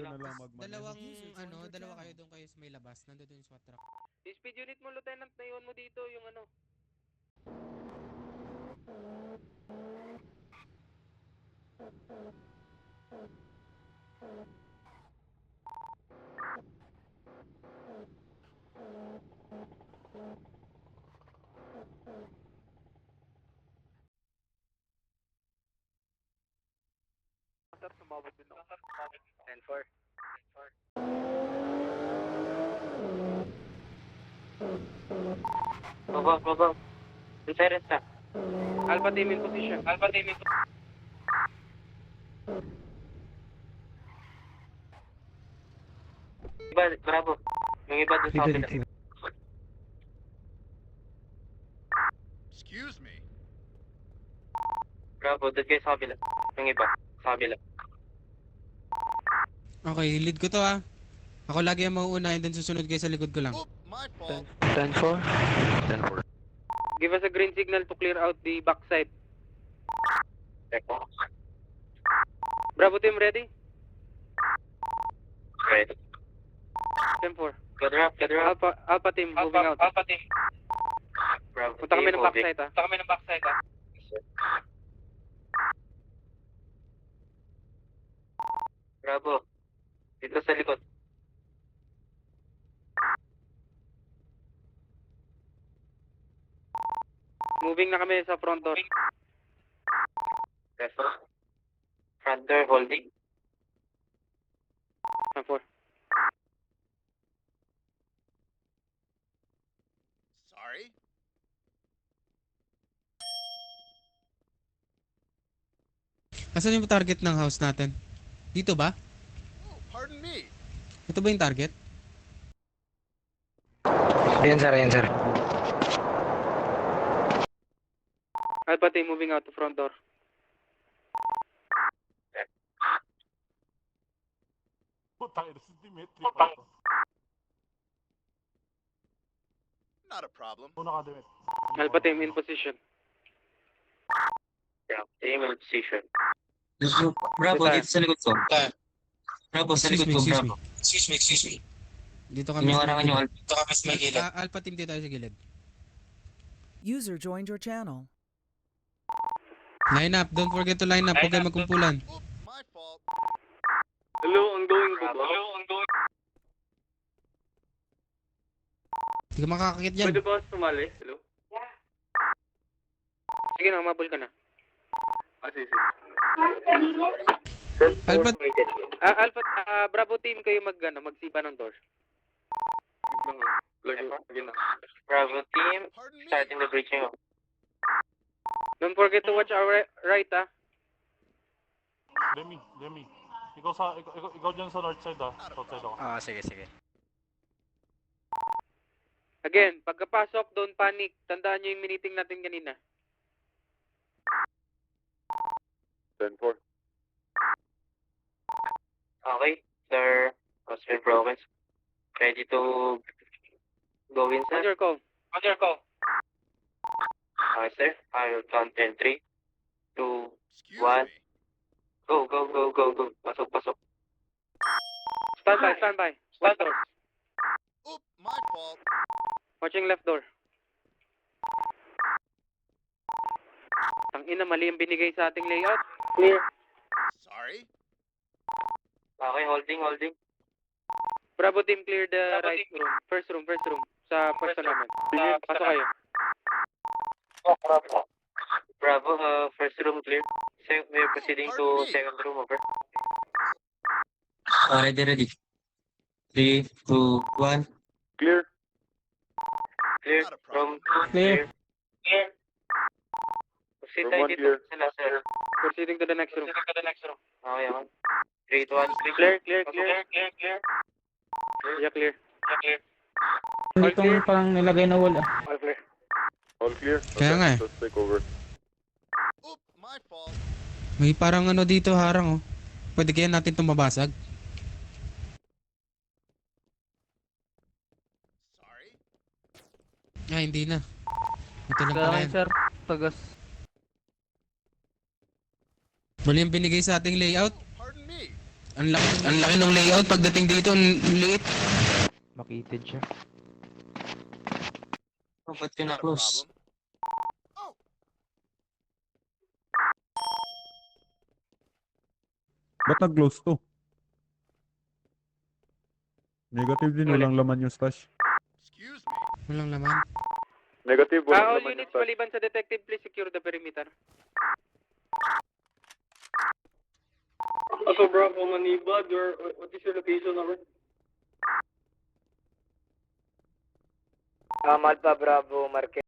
Doon na lang magmaneho. Dalawa kayo doon kayo sa may labas. Nandun yung SWAT truck. Yung speed unit mo, Lieutenant, naiwan mo dito yung ano. Sir, sumabot din ako. 10-4. Baba. Reference na. Alpha team in position. Iba, bravo. Yung iba doon sa kabila. Excuse me. Bravo, doon kayo sa kabila. Yung iba, sa kabila. Okay, lead ko to ah. Ako lagi ang mauunahin, then susunod kayo sa likod ko lang. Oop, my fault. 10-4. Give us a green signal to clear out the backside. Teko. Bravo team, ready? Ready. 10-4. Gather up. Alpha team, moving out. Bravo. Punta kami ng moving. backside ah. Yes, sir. Bravo. Dito sa likod. Moving na kami sa front door. Yes, sir. Front door holding. 10-4. Sorry. Asan yung target ng house natin? Dito ba? Oh, pardon me. Ito ba yung target? Ayan, sir. Alpha team, moving out to front door. Not a problem. Alpha team in position. Bravo. Team in position. Bravo, Sir. dito sa likod ko. Bravo, sa likod ko, bravo. Excuse me. Dito kami Yung sa orangan gilid. yung dito kami sa may gilid. Alpha team dito tayo sa gilid. User joined your channel. Line up, don't forget to line up. Huwag kayo magkumpulan. Oop, my fault. Hello, ongoing po ba? Hindi ka makakakit dyan. Pwede ba sumali? Hello? Sige na, mabul ka na. Sige. Alpha, Alpha, Bravo team kayo magsipa ng door. Bravo team. Pardon me. Starting the breaching. Don't forget to watch our right ah. Demi. Ikaw dyan sa north side ah. South side ako. Sige. Again, pagkapasok, don't panic. Tandaan nyo yung meeting natin kanina. 10-4. Okay, sir. Oscar Province. Ready to go in, On sir? your call. Okay, sir. I will count in 3, 2, Excuse What? me. go. Pasok. Stand by. Left door. Oop, my fault. Watching left door. Tangina, mali yung binigay sa ating layout. Clear. Sorry. Okay, holding. Bravo team, clear the right room. First room. Sa pwesto namin. Pasok kayo. Bravo, first room clear. We're proceeding to Pardon me. second room, over. Ready. 3, 2, 1. Clear. Clear. Not a Room problem. 2, clear. Proceed tayo Room one dito clear. sila, sir. Proceeding to the next room. Okay. 3, 2, 1. Clear. Clear. Yeah, clear. Itong parang nilagay na wall ah. All clear. All clear. Kaya nga eh. Let's take over. Oop, my fault. May parang ano dito harang oh. Pwede kaya natin itong mabasag? Sorry. Hindi na. Ito lang pala yan. sir, tagas. Bali yung binigay sa ating layout. Oh, pardon me. Ang laki ng layout pagdating dito, ang liit. Makitid siya. Oh, ba't ka Not a na-close? problem. Ba't nag-close to? Negative din, walang laman yung stash. Excuse me. Walang laman. Negative, All units maliban sa detective, please secure the perimeter. Also, Bravo Manibad, what is your location number? Alpha Bravo Marquez.